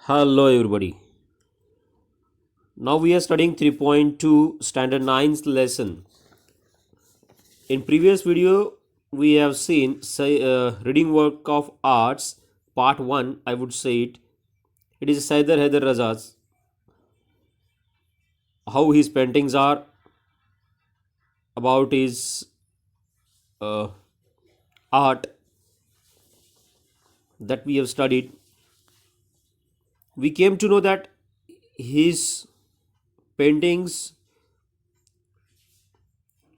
Hello everybody. Now we are studying 3.2 standard 9th lesson. In previous video we have seen reading work of arts part 1. I would say it is Saider Haider Razaz, how his paintings are, about his uh, art that we have studied. We came to know that his paintings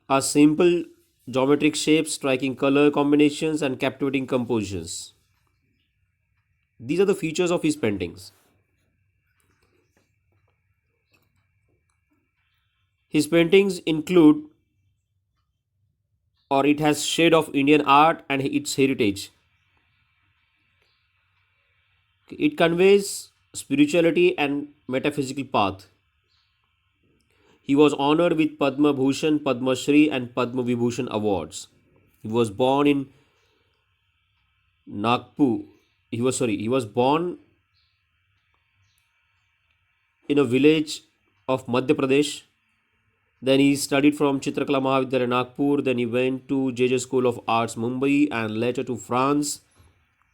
are simple geometric shapes, striking color combinations and captivating compositions. These are the features of his paintings. His paintings include, or it has shade of Indian art and its heritage. It conveys spirituality and metaphysical path. He was honored with Padma Bhushan, Padma Shri and Padma Vibhushan awards. He was born in Nagpur. He was born in a village of Madhya Pradesh. Then he studied from Chitrakala Mahavidyalaya Nagpur. Then he went to JJ School of Arts Mumbai and later to France,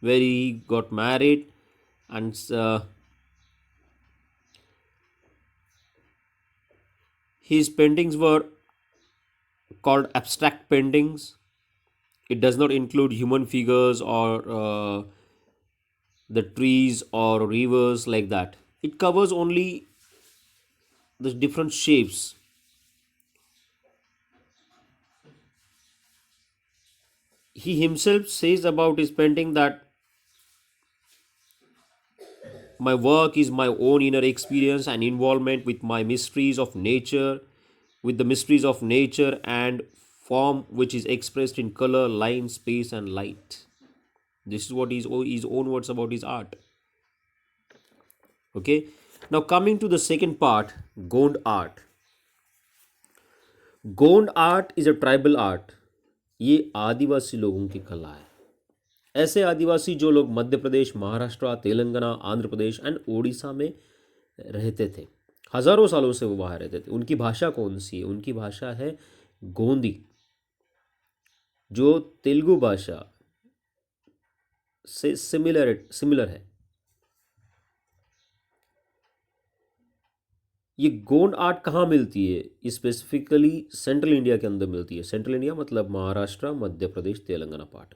where he got married. And his paintings were called abstract paintings. It does not include human figures or the trees or rivers like that. It covers only the different shapes. He himself says about his painting that my work is my own inner experience and involvement with the mysteries of nature and form which is expressed in color, line, space, and light. This is what his own words about his art. Okay. Now coming to the second part, Gond art. Gond art is a tribal art. ये आदिवासी लोगों की कला है. ऐसे आदिवासी जो लोग Madhya Pradesh, Maharashtra, Telangana, Andhra Pradesh and Odisha में रहते थे. हजारों सालों से वो वहाँ रहते थे. उनकी भाषा कौन सी है? उनकी भाषा है गोंदी, जो तेलुगु भाषा से सिमिलर है. ये गोंड आर्ट कहाँ मिलती है? ये स्पेसिफिकली सेंट्रल इंडिया के अंदर मिलती है. सेंट्रल इंडिया मतलब महाराष्ट्र, मध्य प्रदेश, तेलंगाना पार्ट.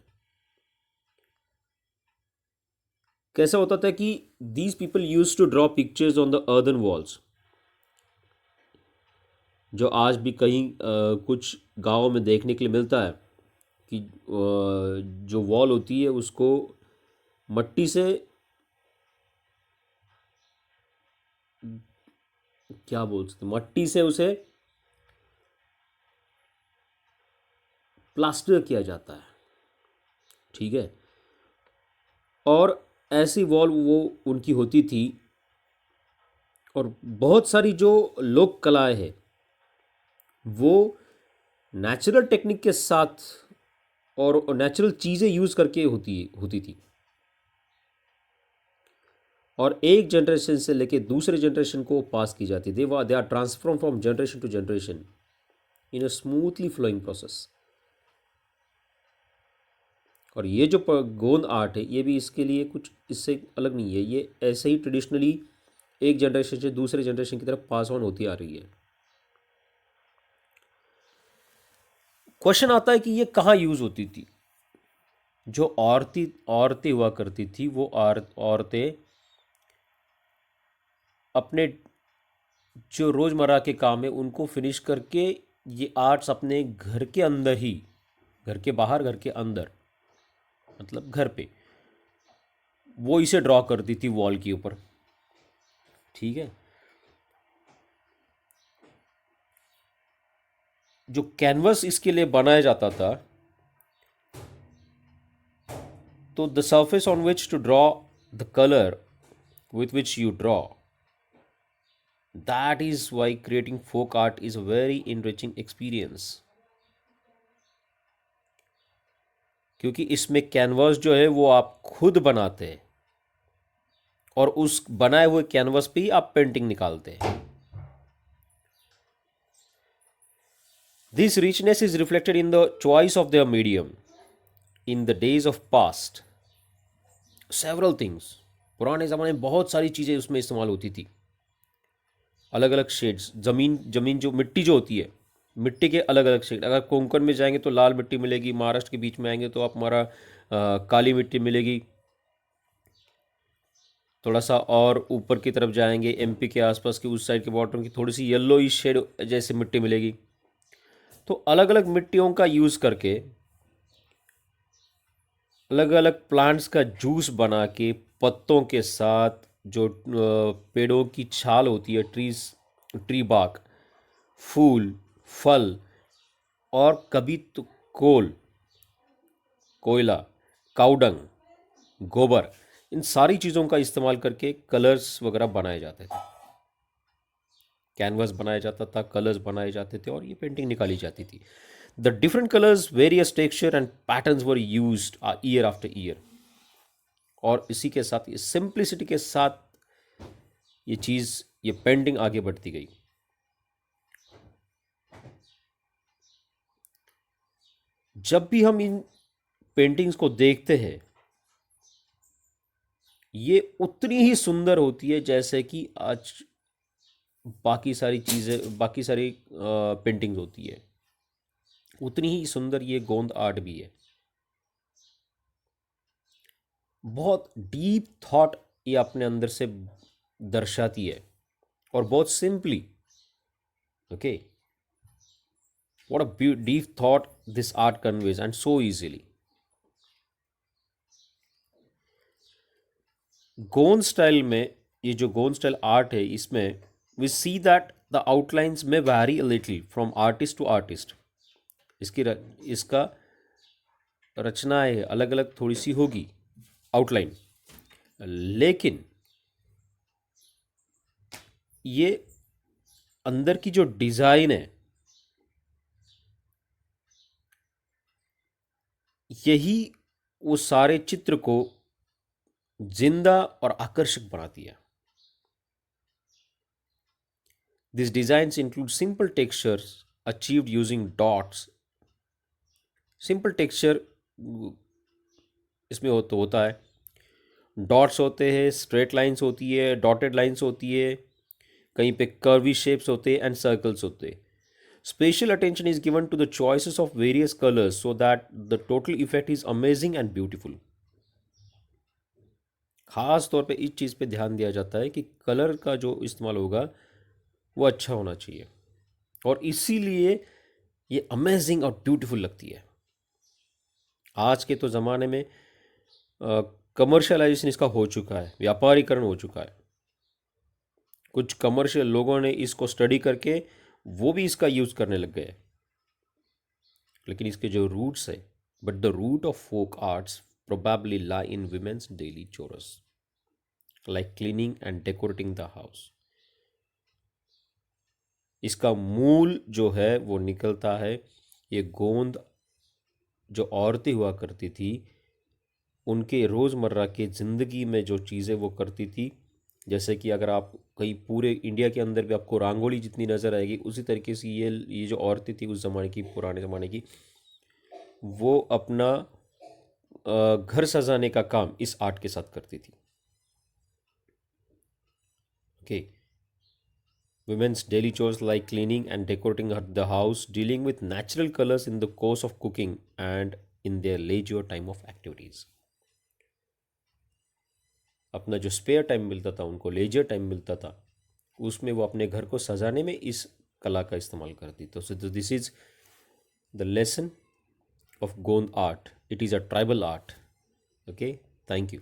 कैसा होता था कि these people use to draw pictures on the earthen walls, जो आज भी कहीं कुछ गाँव में देखने के लिए मिलता है कि जो वॉल होती है उसको मट्टी से, क्या बोल सकते, मट्टी से उसे प्लास्टर किया जाता है. ठीक है. और ऐसी वॉल वो उनकी होती थी. और बहुत सारी जो लोक कलाएं हैं वो नेचुरल टेक्निक के साथ और नेचुरल चीज़ें यूज़ करके होती थी. और एक जनरेशन से लेके दूसरे जनरेशन को पास की जाती थी. They are transform from generation to generation in a smoothly flowing process. और ये जो गोंद आर्ट है ये भी इसके लिए कुछ इससे अलग नहीं है. ये ऐसे ही ट्रेडिशनली एक जनरेशन से दूसरे जनरेशन की तरफ पास ऑन होती आ रही है. क्वेश्चन आता है कि ये कहाँ यूज़ होती थी? जो औरतें हुआ करती थी वो औरतें अपने जो रोज़मर्रा के काम है उनको फिनिश करके ये आर्ट्स अपने घर के अंदर ही, घर के बाहर, घर के अंदर मतलब घर पे, वो इसे ड्रॉ करती थी वॉल के ऊपर. ठीक है. जो कैनवस इसके लिए बनाया जाता था, तो the surface on which to draw the colour with which you draw, that is why creating folk art is a very enriching experience. क्योंकि इसमें कैनवास जो है वो आप खुद बनाते हैं और उस बनाए हुए कैनवस पे ही आप पेंटिंग निकालते हैं। This richness is reflected in the choice of the medium in the days of past. Several things, पुराने ज़माने में बहुत सारी चीज़ें उसमें इस्तेमाल होती थी, अलग अलग शेड्स। ज़मीन ज़मीन जो मिट्टी जो होती है, मिट्टी के अलग अलग शेड। अगर कोंकण में जाएंगे तो लाल मिट्टी मिलेगी, महाराष्ट्र के बीच में आएंगे तो आप हमारा काली मिट्टी मिलेगी। थोड़ा सा और ऊपर की तरफ जाएंगे, एमपी के आसपास की उस साइड के बॉटम की थोड़ी सी येलो शेड जैसे मिट्टी मिलेगी। तो अलग अलग मिट्टियों का यूज़ करके अलग अलग प्लांट्स का जूस बना के पत्तों के साथ जो पेड़ों की छाल होती है, ट्री बार्क, फूल, फल, और कभी तो कोयला, काउडंग, गोबर, इन सारी चीज़ों का इस्तेमाल करके कलर्स वगैरह बनाए जाते थे। कैनवस बनाया जाता था, कलर्स बनाए जाते थे और ये पेंटिंग निकाली जाती थी। The different colours, various texture and patterns were used year after year. और इसी के साथ, ये सिंप्लिसिटी के साथ ये चीज़, ये पेंटिंग आगे बढ़ती गई। जब भी हम इन पेंटिंग्स को देखते हैं, ये उतनी ही सुंदर होती है जैसे कि आज बाकी सारी चीज़ें, बाकी सारी पेंटिंग्स होती है। उतनी ही सुंदर ये गोंद आर्ट भी है। बहुत डीप थॉट ये अपने अंदर से दर्शाती है, और बहुत simply. Okay, what a deep thought this art conveys and so easily. Gond style में, ये जो गोंद स्टाइल आर्ट है, इसमें we see that the outlines में vary a little from artist to artist. इसका रचनाएं अलग अलग थोड़ी सी होगी, आउटलाइन, लेकिन ये अंदर की जो डिज़ाइन है, यही वो सारे चित्र को जिंदा और आकर्षक बनाती है। These designs include simple textures achieved using dots. Simple texture इसमें होता है, डॉट्स होते हैं, स्ट्रेट लाइंस होती है, डॉटेड लाइंस होती है, कहीं पे कर्वी शेप्स होते हैं एंड सर्कल्स होते हैं। Special attention is given to the choices of various colours so that the total effect is amazing and beautiful. खास तौर पे इस चीज़ पे ध्यान दिया जाता है कि कलर का जो इस्तेमाल होगा वो अच्छा होना चाहिए, और इसीलिए ये अमेजिंग और ब्यूटीफुल लगती है। आज के तो ज़माने में कमर्शलाइजेशन इसका हो चुका है, व्यापारीकरण हो चुका है। कुछ कमर्शियल लोगों ने इसको स्टडी करके वो भी इसका यूज़ करने लग गए, लेकिन इसके जो रूट्स है, but the root of folk arts probably lie in women's daily chores like cleaning and decorating the house. इसका मूल जो है वो निकलता है, ये गोंद जो औरतें हुआ करती थी, उनके रोज़मर्रा के ज़िंदगी में जो चीज़ें वो करती थी, जैसे कि अगर आप कहीं पूरे इंडिया के अंदर भी आपको रंगोली जितनी नज़र आएगी, उसी तरीके से ये जो औरतें थी उस ज़माने की, पुराने ज़माने की, वो अपना घर सजाने का काम इस आर्ट के साथ करती थी। Okay, women's daily chores like cleaning and decorating the house, dealing with natural colors in the course of cooking, and in their leisure time of activities. अपना जो स्पेयर टाइम मिलता था, उनको लेजर टाइम मिलता था, उसमें वो अपने घर को सजाने में इस कला का इस्तेमाल करती। तो this is the lesson of Gond art. It is a tribal art. Okay, thank you.